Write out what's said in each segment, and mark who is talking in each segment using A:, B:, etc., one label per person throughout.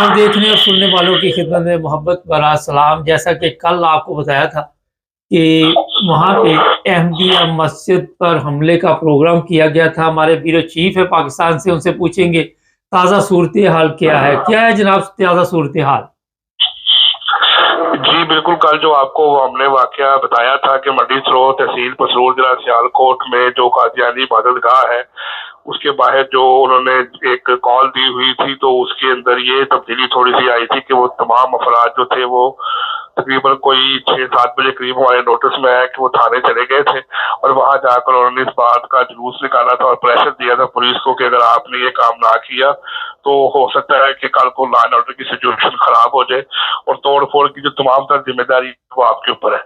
A: سب دیکھنے اور سننے والوں کی خدمت میں محبت برا سلام. جیسا کہ کل آپ کو بتایا تھا کہ وہاں پہ احمدیہ مسجد پر حملے کا پروگرام کیا گیا تھا. ہمارے بیورو چیف ہے پاکستان سے، ان سے پوچھیں گے تازہ صورتحال کیا ہے. کیا ہے جناب تازہ صورتحال؟
B: جی بالکل، کل جو آپ کو ہم نے واقعہ بتایا تھا کہ منڈی سرو تحصیل پسرور ضلع سیالکوٹ میں جو قادیانی عبادت گاہ ہے اس کے باہر جو انہوں نے ایک کال دی ہوئی تھی، تو اس کے اندر یہ تبدیلی تھوڑی سی آئی تھی کہ وہ تمام افراد جو تھے وہ تقریباً کوئی 6-7 بجے قریب ہمارے نوٹس میں آیا کہ وہ تھانے چلے گئے تھے، اور وہاں جا کر انہوں نے اس بات کا جلوس نکالا تھا اور پریشر دیا تھا پولیس کو کہ اگر آپ نے یہ کام نہ کیا تو ہو سکتا ہے کہ کل کو لا اینڈ آرڈر کی سچویشن خراب ہو جائے، اور توڑ پھوڑ کی جو تمام تر ذمہ داری وہ آپ کے اوپر ہے.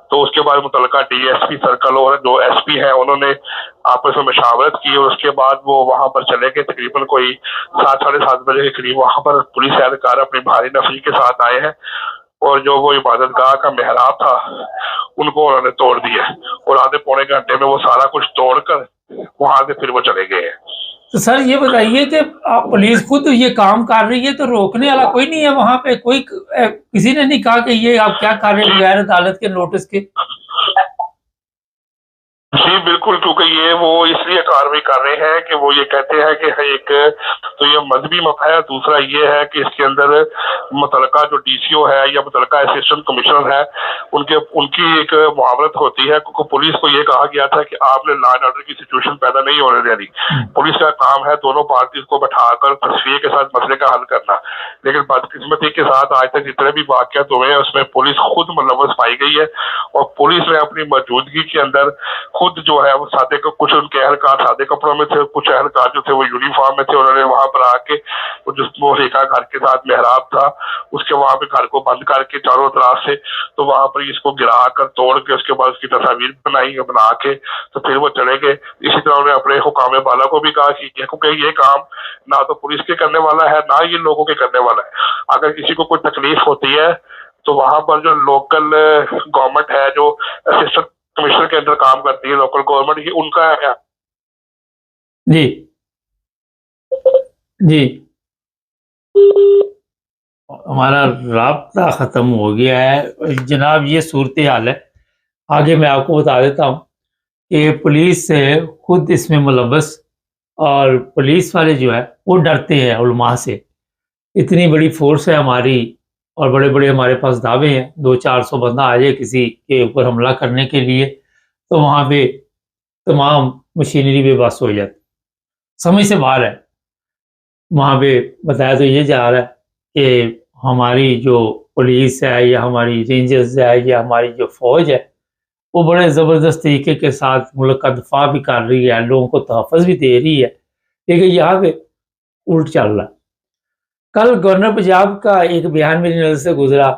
B: تو اس کے بعد متعلقہ ڈی ایس پی سرکل اور جو ایس پی ہیں انہوں نے آپس میں مشاورت کی، اور اس کے بعد وہ وہاں پر چلے گئے. تقریباً کوئی 7-7:30 بجے کے قریب وہاں پر پولیس اہلکار اپنی بھاری نفری کے ساتھ آئے ہیں، اور جو وہ عبادت گاہ کا محراب تھا ان کو انہوں نے توڑ دیا، اور آدھے پونے گھنٹے میں وہ سارا کچھ توڑ کر وہاں سے پھر وہ چلے گئے ہیں.
A: تو سر یہ بتائیے کہ پولیس خود یہ کام کر رہی ہے تو روکنے والا کوئی نہیں ہے وہاں پہ؟ کوئی کسی نے نہیں کہا کہ یہ آپ کیا کر رہے ہیں بغیر عدالت کے نوٹس کے؟
B: جی بالکل، کیونکہ یہ وہ اس لیے کارروائی کر رہے ہیں کہ وہ یہ کہتے ہیں کہ ایک تو یہ مذہبی مسئلہ ہے، دوسرا یہ ہے کہ اس کے اندر متعلقہ جو ڈی سی او ہے یا متعلقہ اسسٹنٹ کمشنر ہے ان کی ایک معاونت ہوتی ہے، کیونکہ پولیس کو یہ کہا گیا تھا کہ آپ نے لا اینڈ آرڈر کی سچویشن پیدا نہیں ہونے دینی. پولیس کا کام ہے دونوں پارٹیز کو بٹھا کر تصفیے کے ساتھ مسئلے کا حل کرنا، لیکن بدقسمتی کے ساتھ آج تک جتنے بھی واقعات ہوئے ہیں اس میں پولیس خود ملوث پائی گئی ہے، اور پولیس نے اپنی موجودگی کے اندر خود جو ہے وہ سادے کچھ ان کے اہلکار سادے کپڑوں میں تھے، کچھ اہلکار جو تھے وہ یونیفارم میں تھے. انہوں نے وہاں پر آ کے وہ ریکا گھر کے ساتھ محراب تھا اس کے وہاں پہ گھر کو بند کر کے چاروں طرف سے تو وہاں پر اس کو گرا کر توڑ کے اس کے بعد اس کی تصاویر بنا کے تو پھر وہ چلے گئے. اسی طرح انہوں نے اپنے حکام بالا کو بھی کہا کہ کیونکہ یہ کام نہ تو پولیس کے کرنے والا ہے نہ یہ لوگوں کے کرنے والا ہے. اگر کسی کو کوئی تکلیف ہوتی ہے تو وہاں پر جو لوکل گورنمنٹ ہے، جو اسسٹنٹ کمشنر کے اندر کام کرتی ہے لوکل گورنمنٹ، یہ ان کا ہے.
A: جی جی ہمارا رابطہ ختم ہو گیا ہے جناب. یہ صورتحال ہے. آگے میں آپ کو بتا دیتا ہوں کہ پولیس سے خود اس میں ملوث، اور پولیس والے جو ہے وہ ڈرتے ہیں علماء سے. اتنی بڑی فورس ہے ہماری، اور بڑے بڑے ہمارے پاس دعوے ہیں. 200-400 بندہ آ جائے کسی کے اوپر حملہ کرنے کے لیے تو وہاں پہ تمام مشینری بے بس ہو جاتی، سمجھ سے باہر ہے. وہاں پہ بتایا تو یہ جا رہا ہے کہ ہماری جو پولیس ہے یا ہماری رینجرز ہے یا ہماری جو فوج ہے وہ بڑے زبردست طریقے کے ساتھ ملک کا دفاع بھی کر رہی ہے، لوگوں کو تحفظ بھی دے رہی ہے، لیکن یہاں پہ الٹ چل رہا ہے. کل گورنر پنجاب کا ایک بیان میری نظر سے گزرا.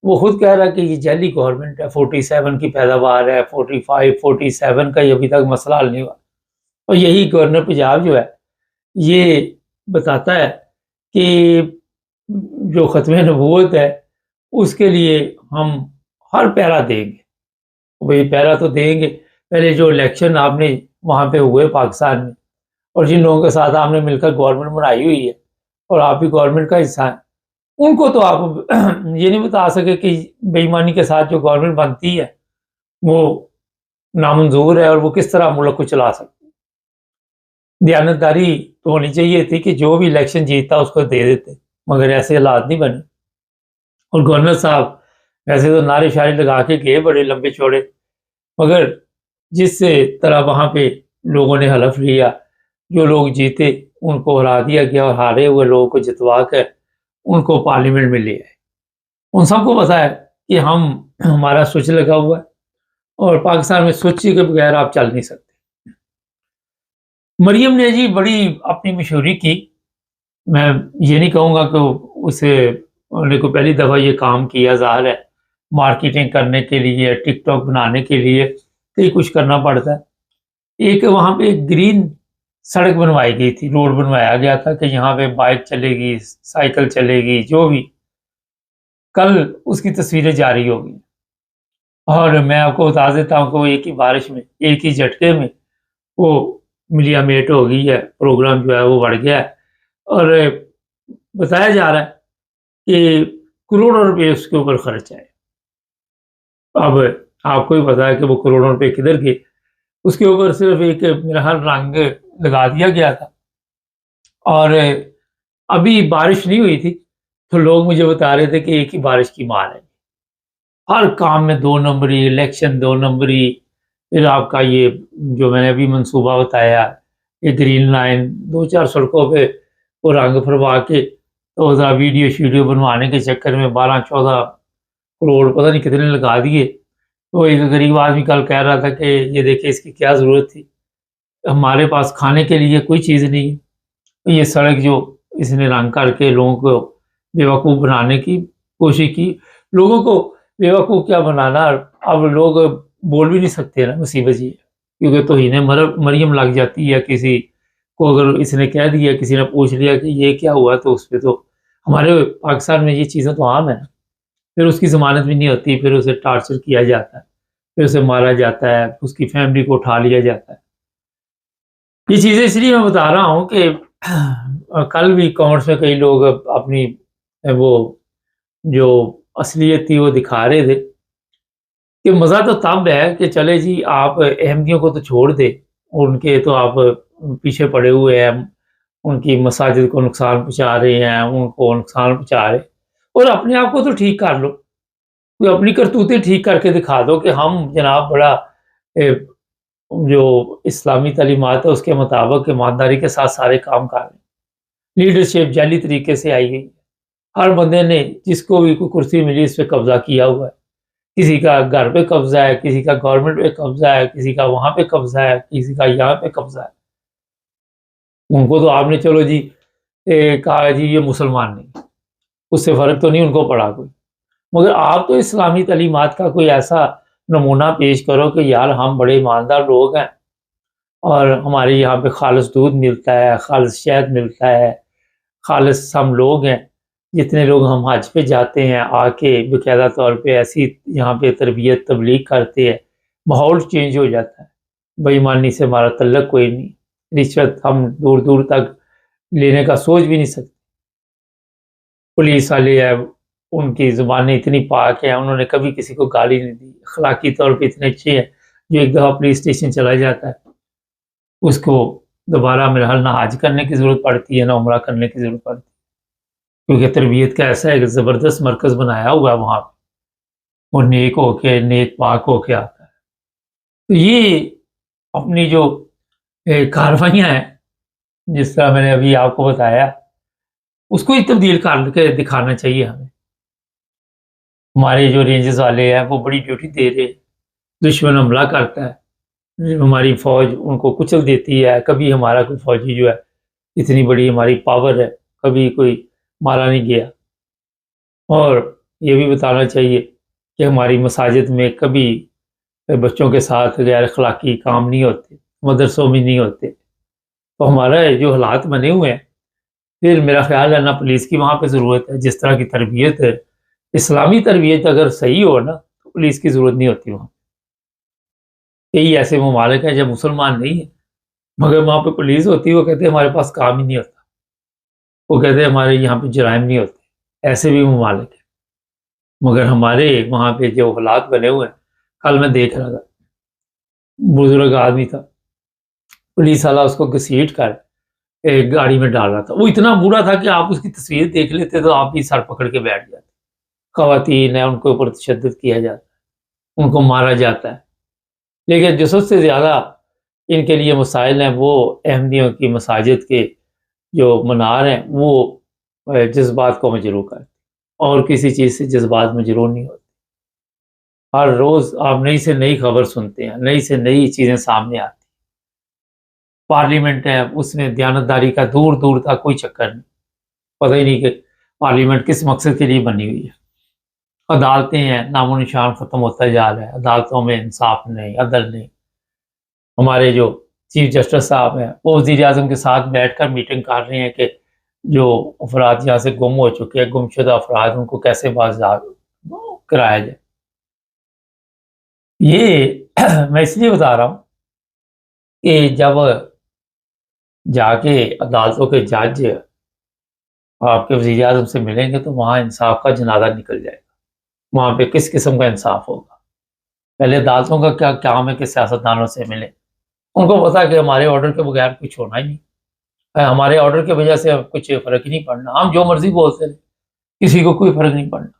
A: وہ خود کہہ رہا کہ یہ جعلی گورنمنٹ ہے، 47 کی پیداوار ہے، 47 کا یہ ابھی تک مسئلہ حل نہیں ہوا. اور یہی گورنر پنجاب جو ہے یہ بتاتا ہے کہ جو ختم نبوت ہے اس کے لیے ہم ہر پیرا دیں گے. بھئی پیرا تو دیں گے، پہلے جو الیکشن آپ نے وہاں پہ ہوئے پاکستان میں، اور جن لوگوں کے ساتھ آپ نے مل کر گورنمنٹ بنائی ہوئی ہے اور آپ بھی گورنمنٹ کا حصہ ہیں، ان کو تو آپ یہ نہیں بتا سکے کہ بے ایمانی کے ساتھ جو گورنمنٹ بنتی ہے وہ نامنظور ہے اور وہ کس طرح ملک کو چلا سکتی. دیانتداری تو ہونی چاہیے تھی کہ جو بھی الیکشن جیتتا اس کو دے دیتے، مگر ایسے حالات نہیں بنے. اور گورنر صاحب ویسے تو نعرے شعری لگا کے گئے بڑے لمبے چوڑے، مگر جس طرح وہاں پہ لوگوں نے حلف لیا، جو لوگ جیتے ان کو ہرا دیا گیا اور ہارے ہوئے لوگوں کو جتوا کر ان کو پارلیمنٹ میں لے آئے. ان سب کو پتا ہے کہ ہمارا سوئچ لگا ہوا ہے اور پاکستان میں سوئچ کے بغیر آپ چل نہیں سکتے. مریم نے جی بڑی اپنی مشہوری کی. میں یہ نہیں کہوں گا کہ اسے نے کو پہلی دفعہ یہ کام کیا، ظاہر ہے مارکیٹنگ کرنے کے لیے، ٹک ٹاک بنانے کے لیے کئی کچھ کرنا پڑتا ہے. ایک وہاں پہ ایک گرین سڑک بنوائی گئی تھی، روڈ بنوایا گیا تھا کہ یہاں پہ بائک چلے گی، سائیکل چلے گی، جو بھی. کل اس کی تصویریں جاری ہو گئی اور میں آپ کو بتا دیتا ہوں کہ وہ ایک ہی بارش میں، ایک ہی جھٹکے میں وہ ملیا میٹ ہو گئی ہے. پروگرام جو ہے وہ بڑھ گیا ہے اور بتایا جا رہا ہے کہ کروڑوں روپے اس کے اوپر خرچ آئے. اب آپ کو ہی پتا ہے کہ وہ کروڑوں روپے کدھر گئے. اس کے اوپر صرف ایک میرا خیال رنگ لگا دیا گیا تھا، اور ابھی بارش نہیں ہوئی تھی تو لوگ مجھے بتا رہے تھے کہ ایک ہی بارش کی مار ہے، ہر کام میں 2 نمبری، الیکشن 2 نمبری. پھر آپ کا یہ جو میں نے ابھی منصوبہ بتایا، یہ گرین لائن 2-4 سڑکوں پہ وہ رنگ بھروا کے تو ذرا ویڈیو شیڈیو بنوانے کے چکر میں 12-14 کروڑ پتہ نہیں کتنے لگا دیے. تو ایک غریب آدمی کل کہہ رہا تھا کہ یہ دیکھیں اس کی کیا ضرورت تھی، ہمارے پاس کھانے کے لیے کوئی چیز نہیں ہے. یہ سڑک جو اس نے رنگ کر کے لوگوں کو بیوقوف بنانے کی کوشش کی. لوگوں کو بیوقوف کیا بنانا، اب لوگ بول بھی نہیں سکتے نا، مصیبت یہ ہے. کیونکہ توہین مریم لگ جاتی ہے کسی کو. اگر اس نے کہہ دیا، کسی نے پوچھ لیا کہ یہ کیا ہوا، تو اس پہ تو ہمارے پاکستان میں یہ چیزیں تو عام ہیں. پھر اس کی ضمانت بھی نہیں ہوتی، پھر اسے ٹارچر کیا جاتا ہے، پھر اسے مارا جاتا ہے، اس کی فیملی کو اٹھا لیا جاتا ہے. یہ چیزیں اس لیے میں بتا رہا ہوں کہ کل بھی کامنٹس میں کئی لوگ اپنی وہ جو اصلیت تھی وہ دکھا رہے تھے کہ مزہ تو تب ہے کہ چلے جی آپ احمدیوں کو تو چھوڑ دے، ان کے تو آپ پیچھے پڑے ہوئے ہیں، ان کی مساجد کو نقصان پہنچا رہے ہیں، ان کو نقصان پہنچا رہے، اور اپنے آپ کو تو ٹھیک کر لو، کوئی اپنی کرتوتیں ٹھیک کر کے دکھا دو کہ ہم جناب بڑا جو اسلامی تعلیمات ہے اس کے مطابق ایمانداری کے ساتھ سارے کام کر رہے ہیں. لیڈرشپ جعلی طریقے سے آئی گئی، ہر بندے نے جس کو بھی کوئی کرسی ملی اس پہ قبضہ کیا ہوا ہے. کسی کا گھر پہ قبضہ ہے، کسی کا گورنمنٹ پہ قبضہ ہے، کسی کا وہاں پہ قبضہ ہے، کسی کا یہاں پہ قبضہ ہے. ان کو تو آپ نے چلو جی کہا جی یہ مسلمان نہیں، اس سے فرق تو نہیں ان کو پڑا کوئی، مگر آپ تو اسلامی تعلیمات کا کوئی ایسا نمونہ پیش کرو کہ یار ہم بڑے ایماندار لوگ ہیں اور ہمارے یہاں پہ خالص دودھ ملتا ہے، خالص شہد ملتا ہے، خالص ہم لوگ ہیں. جتنے لوگ ہم حج پہ جاتے ہیں آ کے باقاعدہ طور پہ ایسی یہاں پہ تربیت تبلیغ کرتے ہیں، ماحول چینج ہو جاتا ہے. بے ایمانی سے ہمارا تعلق کوئی نہیں، رشوت ہم دور دور تک لینے کا سوچ بھی نہیں سکتے. پولیس والے ہیں ان کی زبانیں اتنی پاک ہیں، انہوں نے کبھی کسی کو گالی نہیں دی، اخلاقی طور پہ اتنے اچھے ہیں. جو ایک دفعہ پولیس اسٹیشن چلا جاتا ہے اس کو دوبارہ میرا حل نہ حج کرنے کی ضرورت پڑتی ہے نہ عمرہ کرنے کی ضرورت پڑتی ہے، کیونکہ تربیت کا ایسا ایک زبردست مرکز بنایا ہوا ہے وہاں پہ، اور نیک ہو کے نیک پاک ہو کے آتا ہے. تو یہ اپنی جو کاروائیاں ہیں جس طرح میں نے ابھی آپ کو بتایا، اس کو ہی تبدیل کر کے دکھانا چاہیے ہمیں. ہمارے جو رینجز والے ہیں وہ بڑی ڈیوٹی دے رہے، دشمن حملہ کرتا ہے، ہماری فوج ان کو کچل دیتی ہے. کبھی ہمارا کوئی فوجی جو ہے، اتنی بڑی ہماری پاور ہے، کبھی کوئی مارا نہیں گیا. اور یہ بھی بتانا چاہیے کہ ہماری مساجد میں کبھی بچوں کے ساتھ غیر اخلاقی کام نہیں ہوتے، مدرسوں میں نہیں ہوتے. تو ہمارا جو حالات بنے ہوئے ہیں، پھر میرا خیال ہے نہ پولیس کی وہاں پہ ضرورت ہے. جس طرح کی تربیت ہے، اسلامی تربیت اگر صحیح ہو نا تو پولیس کی ضرورت نہیں ہوتی وہاں. کئی ایسے ممالک ہیں جب مسلمان نہیں ہیں مگر وہاں پہ پولیس ہوتی ہے، وہ کہتے ہیں ہمارے پاس کام ہی نہیں ہوتا، وہ کہتے ہیں ہمارے یہاں پہ جرائم نہیں ہوتے. ایسے بھی ممالک ہیں، مگر ہمارے وہاں پہ جو حالات بنے ہوئے ہیں، کل میں دیکھ رہا تھا بزرگ آدمی تھا، پولیس والا اس کو گھسیٹ کر ایک گاڑی میں ڈال رہا تھا. وہ اتنا برا تھا کہ آپ اس کی تصویر دیکھ لیتے تو آپ بھی سر پکڑ کے بیٹھ جاتے. خواتین ہیں ان کے اوپر تشدد کیا جاتا ہے، ان کو مارا جاتا ہے. لیکن جو سب سے زیادہ ان کے لیے مسائل ہیں وہ احمدیوں کی مساجد کے جو منار ہیں وہ جذبات کو مجروح کرتے، اور کسی چیز سے جذبات مجروح نہیں ہوتے. ہر روز آپ نئی سے نئی خبر سنتے ہیں، نئی سے نئی چیزیں سامنے آتی. پارلیمنٹ ہے اس میں دیانتداری کا دور دور تک کوئی چکر نہیں، پتہ ہی نہیں کہ پارلیمنٹ کس مقصد کے لیے بنی ہوئی ہے. عدالتیں ہیں، نام و نشان ختم ہوتا جا رہا ہے، عدالتوں میں انصاف نہیں، عدل نہیں. ہمارے جو چیف جسٹس صاحب ہیں وہ وزیر اعظم کے ساتھ بیٹھ کر میٹنگ کر رہے ہیں کہ جو افراد یہاں سے گم ہو چکے ہیں، گم شدہ افراد، ان کو کیسے بازدار کرایا جائے. یہ میں اس لیے بتا رہا ہوں کہ جب جا کے عدالتوں کے جج آپ کے وزیر اعظم سے ملیں گے تو وہاں انصاف کا جنازہ نکل جائے گا، وہاں پہ کس قسم کا انصاف ہوگا؟ پہلے عدالتوں کا کیا کام ہے کہ سیاستدانوں سے ملے؟ ان کو پتا کہ ہمارے آرڈر کے بغیر کچھ ہونا ہی نہیں، ہمارے آرڈر کی وجہ سے کچھ فرق ہی نہیں پڑنا، ہم جو مرضی بولتے رہے، کسی کو کوئی فرق نہیں پڑنا،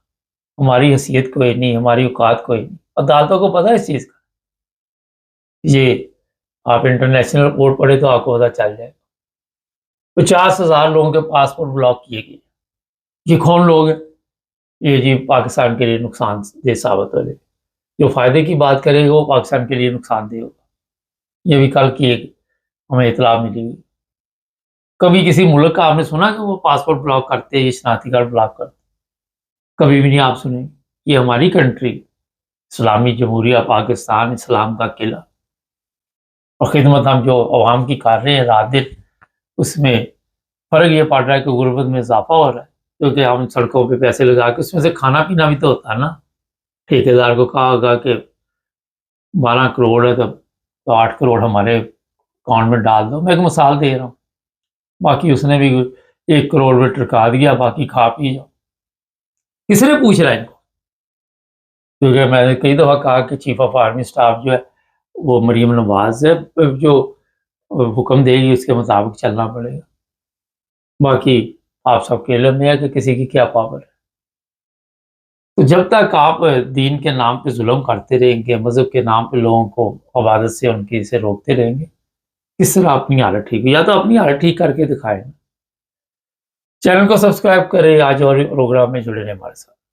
A: ہماری حیثیت کوئی نہیں، ہماری اوقات کوئی نہیں۔ عدالتوں کو پتا ہے اس چیز کا، یہ آپ انٹرنیشنل رپورٹ پڑھے تو آپ کو پتا چل جائے۔ 50,000 لوگوں کے پاسپورٹ بلاک کیے گئے، یہ کون لوگ ہیں؟ یہ جی پاکستان کے لیے نقصان دہ ثابت ہو رہے، جو فائدے کی بات کرے گا وہ پاکستان کے لیے نقصان دہ ہوگا۔ یہ بھی کل کی ایک ہمیں اطلاع ملی ہوئی۔ کبھی کسی ملک کا آپ نے سنا کہ وہ پاسپورٹ بلاک کرتے یا شناختی کارڈ بلاک کرتے؟ کبھی بھی نہیں آپ سنیں۔ یہ ہماری کنٹری اسلامی جمہوریہ پاکستان، اسلام کا قلعہ، اور خدمت ہم جو عوام کی کر رہے ہیں رات دن، اس میں فرق یہ پڑ رہا ہے کہ غربت میں اضافہ ہو رہا ہے، کیونکہ ہم سڑکوں پہ پیسے لگا کے اس میں سے کھانا پینا بھی تو ہوتا ہے نا۔ ٹھیکیدار کو کہا ہوگا کہ 12 کروڑ ہے تو 8 کروڑ ہمارے اکاؤنٹ میں ڈال دو، میں ایک مثال دے رہا ہوں، باقی اس نے بھی 1 کروڑ میں ٹرکا دیا، باقی کھا پی جاؤ۔ کس نے پوچھ رہا ہے ان کو؟ کیونکہ میں نے کئی دفعہ کہا کہ چیف آف آرمی اسٹاف جو ہے وہ مریم نواز ہے، جو حکم دے گی اس کے مطابق چلنا پڑے گا، باقی آپ سب کے علم میں ہے کہ کسی کی کیا پاور ہے۔ تو جب تک آپ دین کے نام پہ ظلم کرتے رہیں گے، مذہب کے نام پہ لوگوں کو عبادت سے ان کی سے روکتے رہیں گے، کس طرح اپنی حالت ٹھیک ہوئی؟ یا تو اپنی حالت ٹھیک کر کے دکھائیں۔ چینل کو سبسکرائب کریں، آج اور پروگرام میں جڑے رہیں ہمارے ساتھ۔